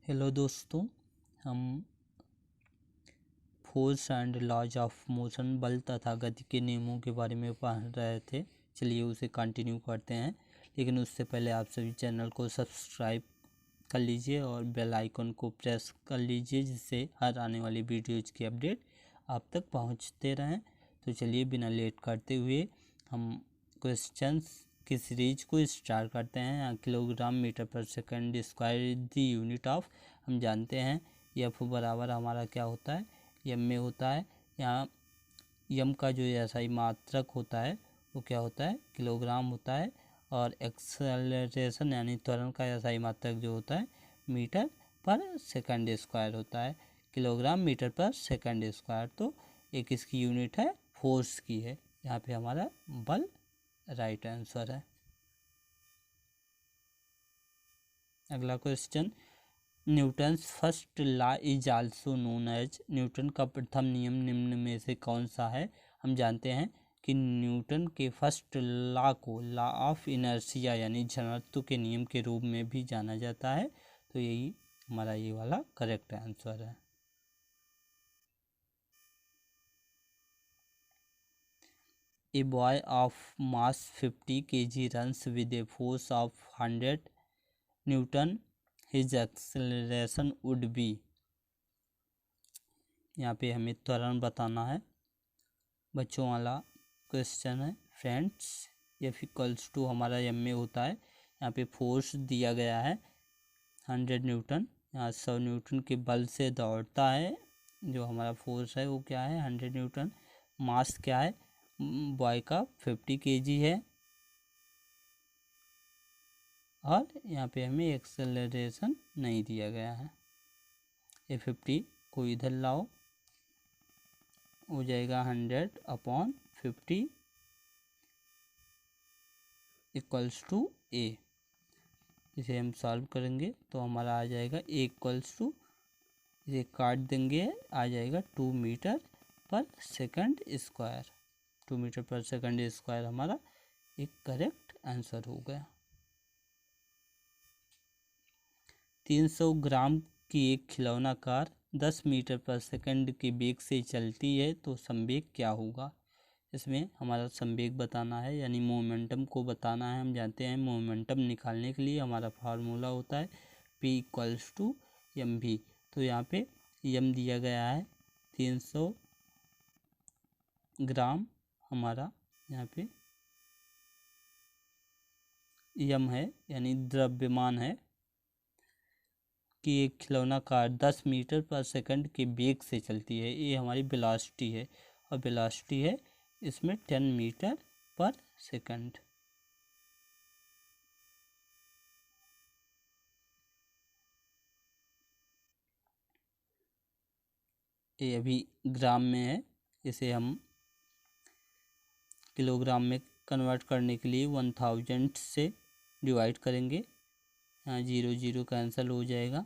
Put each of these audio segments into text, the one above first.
Hello दोस्तों, हम force and laws of motion, बल तथा गति के नियमों के बारे में पढ़ रहे थे। चलिए उसे कंटिन्यू करते हैं, लेकिन उससे पहले आप सभी चैनल को सब्सक्राइब कर लीजिए और बेल आइकन को प्रेस कर लीजिए, जिससे हर आने वाली वीडियोज़ की अपडेट आप तक पहुंचते रहें। तो चलिए बिना लेट करते हुए हम क्वेश्चंस की सीरीज को स्टार्ट करते हैं। यहाँ किलोग्राम मीटर पर second square the unit of, हम जानते हैं एफ बराबर हमारा क्या होता है, यम में होता है। यहाँ यम का जो एसआई मात्रक होता है वो क्या होता है, किलोग्राम होता है। और एक्सेलरेशन यानी त्वरण का एसआई मात्रक जो होता है मीटर पर सेकंड स्क्वायर होता है, किलोग्राम मीटर पर सेकंड स्क्वायर। तो एक इसकी यूनिट है फोर्स की है, यहाँ पे हमारा बल राइट आंसर है। अगला question, Newton's first law is also known as, Newton का प्रथम नियम निम्न में से कौन सा है। हम जानते हैं कि न्यूटन के फर्स्ट लॉ को लॉ ऑफ इनर्शिया यानी घनत्व के नियम के रूप में भी जाना जाता है। तो यही हमारा ये वाला करेक्ट आंसर है। A boy of mass 50 kg runs with a force of 100 Newton. His acceleration would be, यहाँ पे हमें त्वरण बताना है, बच्चों वाला क्वेश्चन है। फ्रेंड्स, एफ इक्वल्स टू हमारा एम में होता है, यहाँ पे फोर्स दिया गया है 100 न्यूटन। यहाँ 100 न्यूटन के बल से दौड़ता है, जो हमारा फोर्स है वो क्या है 100 न्यूटन। मास क्या है बॉय का 50 kg है, और यहाँ पे हमें एक्सेलरेशन नहीं दिया गया है। ये 50 को इधर लाओ, हो जाएगा 100/50 इक्वल्स टू ए। इसे हम सॉल्व करेंगे तो हमारा आ जाएगा ए इक्वल्स टू, इसे काट देंगे, आ जाएगा 2 मीटर पर सेकंड स्क्वायर। 2 मीटर पर सेकंड स्क्वायर हमारा एक करेक्ट आंसर हो गया। 300 ग्राम की एक खिलौना कार 10 मीटर पर सेकंड के वेग से चलती है, तो संवेग क्या होगा। इसमें हमारा संवेग बताना है, यानी मोमेंटम को बताना है। हम जानते हैं मोमेंटम निकालने के लिए हमारा फार्मूला होता है P इक्वल्स टू एम भी। तो यहाँ पे एम दिया गया है 300 ग्राम, हमारा यहाँ पे एम है, यानी द्रव्यमान है कि एक खिलौना कार 10 मीटर पर सेकंड के वेग से चलती है। ये हमारी वेलोसिटी है, और वेलोसिटी है इसमें 10 मीटर पर सेकंड। ये अभी ग्राम में है, इसे हम किलोग्राम में कन्वर्ट करने के लिए 1000 से डिवाइड करेंगे। यहाँ 0 0 कैंसिल हो जाएगा,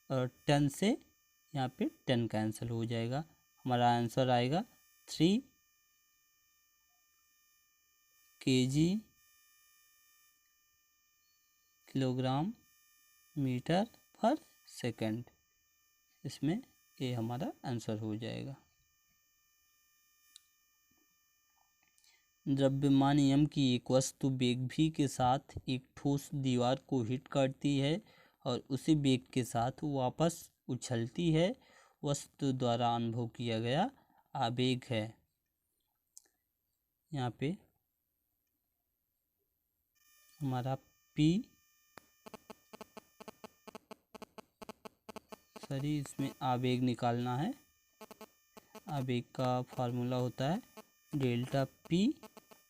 और 10 से यहाँ पे 10 कैंसिल हो जाएगा। हमारा आंसर आएगा 3 kg किलोग्राम मीटर पर सेकंड। इसमें ये हमारा आंसर हो जाएगा। द्रव्यमान नियम की एक वस्तु वेग v के साथ एक ठोस दीवार को हिट करती है और उसी वेग के साथ वापस उछलती है, वस्तु द्वारा अनुभव किया गया आवेग है। यहाँ पे हमारा P, इसमें आवेग निकालना है। आवेग का फार्मूला होता है delta P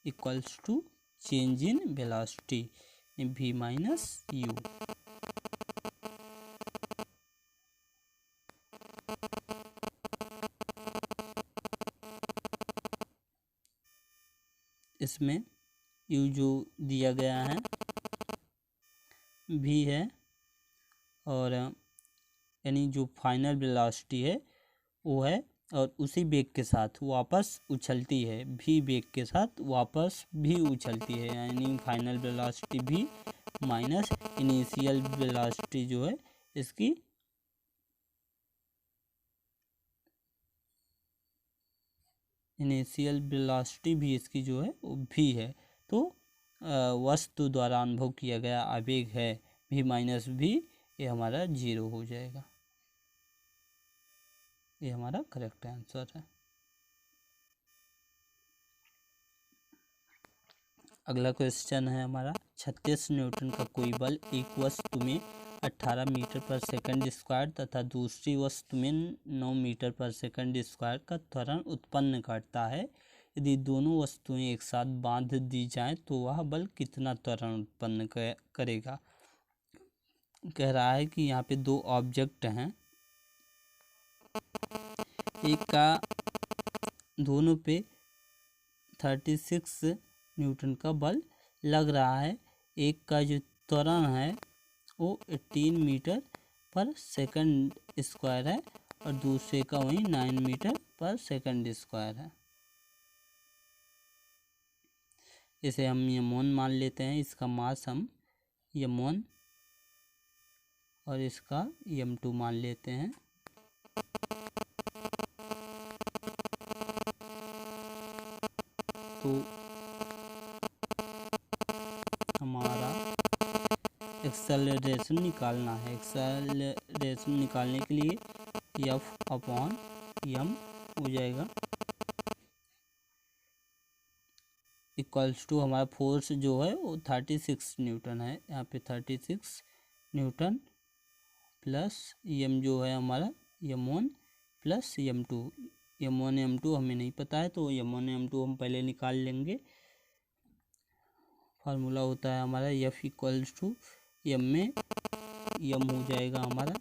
equals to change in velocity v minus u। इसमें u जो दिया गया है v है, और यानी जो फाइनल वेलोसिटी है वो है और उसी वेग के साथ वापस उछलती है, भी वेग के साथ वापस भी उछलती है, यानी फाइनल वेलोसिटी भी माइनस इनिशियल वेलोसिटी जो है इसकी इनिशियल वेलोसिटी भी इसकी जो है वो भी है। तो वस्तु द्वारा अनुभव किया गया आवेग है भी माइनस भी, ये हमारा 0 हो जाएगा। ये हमारा करेक्ट आंसर है। अगला क्वेश्चन है हमारा 36 न्यूटन का कोई बल एक वस्तु में 18 मीटर पर सेकंड स्क्वायर तथा दूसरी वस्तु में 9 मीटर पर सेकंड स्क्वायर का त्वरण उत्पन्न करता है। यदि दोनों वस्तुएं एक साथ बांध दी जाएं तो वह बल कितना त्वरण उत्पन्न करेगा। कह रहा है कि यहाँ पे दो ऑब्जेक्ट हैं, एक का दोनों पे 36 न्यूटन का बल लग रहा है, एक का जो त्वरण है वो 18 मीटर पर सेकंड स्क्वायर है और दूसरे का वही 9 मीटर पर सेकंड स्क्वायर है। इसे हम m1 मान लेते हैं, इसका मास हम m1 और इसका m2 मान लेते हैं। तो हमारा एक्सेलरेशन निकालना है। एक्सेलरेशन निकालने के लिए F/m हो जाएगा इक्वल्स टू हमारा फोर्स जो है वो 36 न्यूटन है। यहाँ पे 36 न्यूटन प्लस m जो है हमारा m1 plus m2। m1 m2 हमें नहीं पता है तो m1 m2 हम पहले निकाल लेंगे। फार्मूला होता है हमारा F इक्वल्स टू m में m हो जाएगा हमारा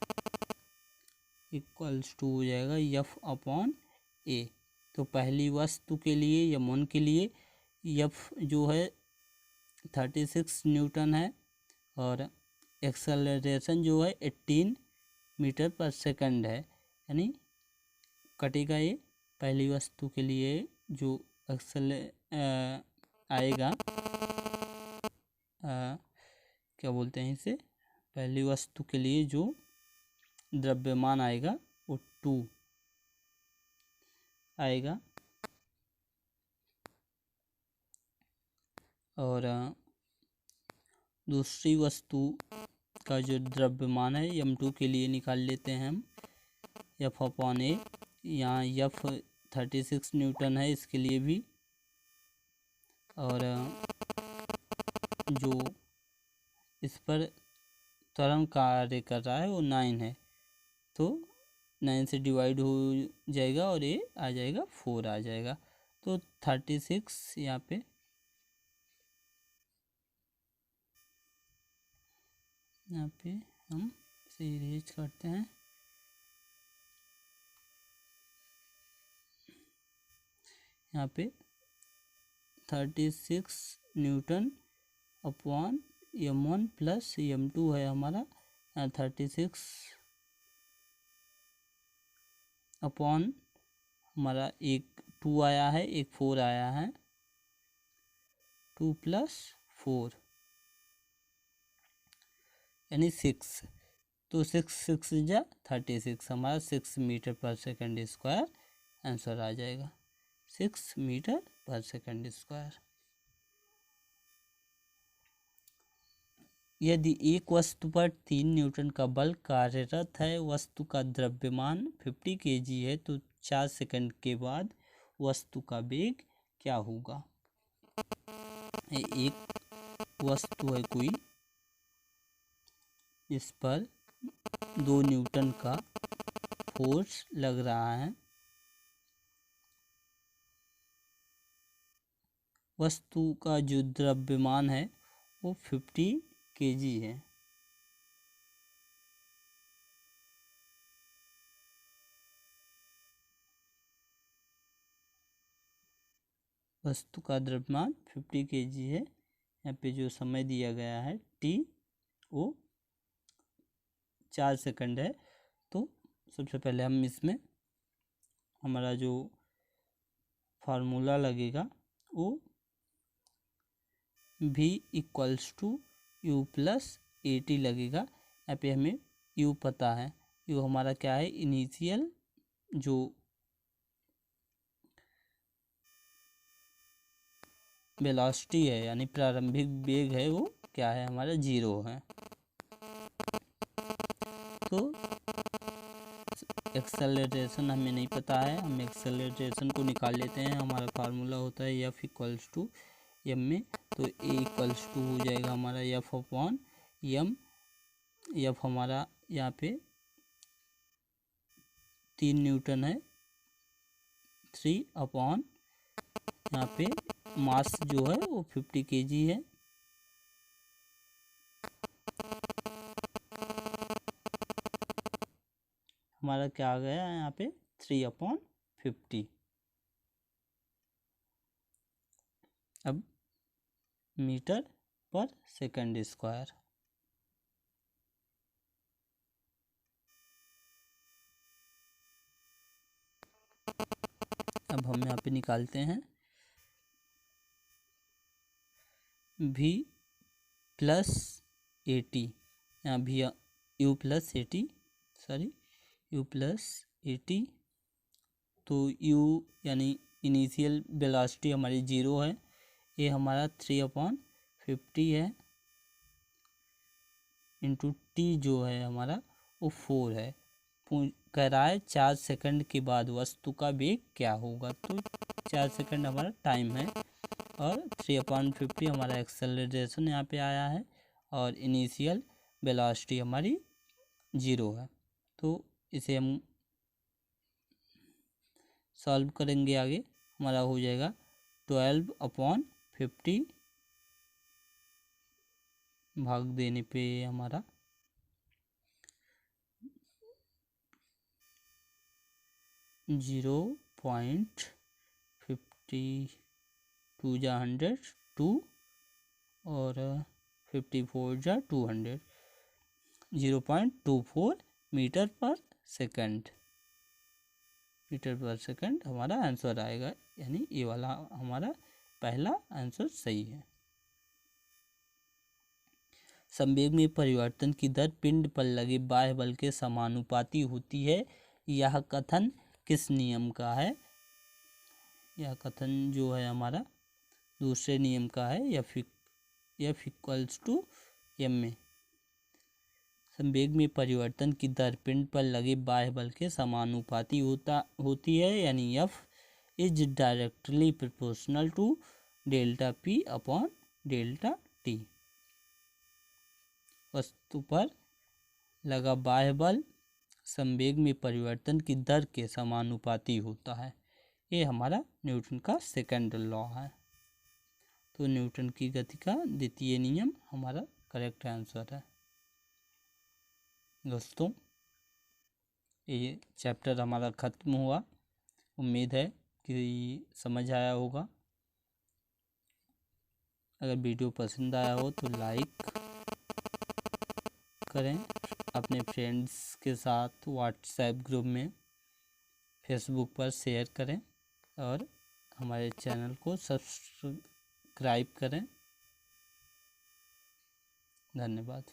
इक्वल्स टू हो जाएगा F/a। तो पहली वस्तु के लिए m1 के लिए F जो है 36 न्यूटन है और एक्सेलरेशन जो है 18 मीटर पर सेकंड है, यानी कटेगा ये पहली वस्तु के लिए जो आएगा क्या बोलते हैं इसे, पहली वस्तु के लिए जो द्रव्यमान आएगा वो 2 आएगा और दूसरी वस्तु का जो द्रव्यमान है m2 के लिए निकाल लेते हैं हम F/a। यहाँ F 36 न्यूटन है इसके लिए भी और जो इस पर त्वरण कार्य कर रहा है वो 9 है, तो 9 से डिवाइड हो जाएगा और ये आ जाएगा 4 आ जाएगा। तो 36 यहाँ पे हम इसे इरेज करते हैं। यहाँ पे 36 Newton upon m1 plus m2 है हमारा। 36 अपॉन हमारा एक 2 आया है, एक 4 आया है, 2 प्लस 4 यानी 6। तो 6 जा 36 हमारा 6 मीटर पर सेकंड स्क्वायर आंसर आ जाएगा, 6 मीटर पर सेकंड स्क्वायर। यदि एक वस्तु पर 3 न्यूटन का बल कार्यरत है, वस्तु का द्रव्यमान 50 kg है, तो 4 सेकंड के बाद वस्तु का वेग क्या होगा। एक वस्तु है कोई, इस पर 2 न्यूटन का फोर्स लग रहा है, वस्तु का जो द्रव्यमान है वो 50 kg है। वस्तु का द्रव्यमान 50 kg है। यहाँ पे जो समय दिया गया है t वो 4 सेकंड है। तो सबसे पहले हम इसमें हमारा जो फार्मूला लगेगा वो v equals to u plus a t लगेगा। यहाँ पे हमें u पता है, u हमारा क्या है, इनिशियल जो वेलोसिटी है यानी प्रारंभिक वेग है वो क्या है, हमारा 0 है। तो एक्सेलरेशन हमें नहीं पता है, हम एक्सेलरेशन को निकाल लेते हैं। हमारा फार्मूला होता है एफ इक्वल्स टू एम में, तो ए इक्वल्स टू हो जाएगा हमारा एफ अपॉन एम। एफ हमारा यहाँ पे 3 न्यूटन है, 3 अपॉन यहाँ पे मास जो है वो 50 kg है। हमारा क्या आ गया यहाँ पे 3/50। अब मीटर पर सेकंड स्क्वायर, अब हम यहाँ पे निकालते हैं v प्लस ए टी, यहाँ भी u plus a T, sorry u plus a T. तो u यानी इनिशियल वेलोसिटी हमारी 0 है, ये हमारा 3/50 है, इंटू टी जो है हमारा वो 4 है। कह रहा है 4 सेकंड के बाद वस्तु का वेग क्या होगा, तो 4 सेकंड हमारा टाइम है और 3/50 हमारा एक्सेलरेशन यहाँ पे आया है और इनिशियल वेलोसिटी हमारी 0 है। तो इसे हम सॉल्व करेंगे आगे, हमारा हो जाएगा 12/50 भाग देने पे हमारा 0.50 2 जा 100 2 और 54 जा 200, 0.24 मीटर पर सेकंड हमारा आंसर आएगा, यानी ये वाला हमारा पहला आंसर सही है। संवेग में परिवर्तन की दर पिंड पर लगे बाह्य बल के समानुपाती होती है, यह कथन किस नियम का है? यह कथन जो है हमारा दूसरे नियम का है, एफ इक्वल्स टू एम में। संवेग में परिवर्तन की दर पिंड पर लगे बाह्य बल के समानुपाती होती है, यानी F is directly proportional to delta P upon delta T. वस्तु पर लगा बाह्य बल संवेग में परिवर्तन की दर के समानुपाती होता है, ये हमारा न्यूटन का सेकंड लॉ है। तो न्यूटन की गति का द्वितीय नियम हमारा करेक्ट आंसर है। दोस्तों ये चैप्टर हमारा ख़त्म हुआ, उम्मीद है कि समझ आया होगा। अगर वीडियो पसंद आया हो तो लाइक करें, अपने फ्रेंड्स के साथ व्हाट्सएप ग्रुप में, फेसबुक पर शेयर करें और हमारे चैनल को सब्सक्राइब करें। धन्यवाद।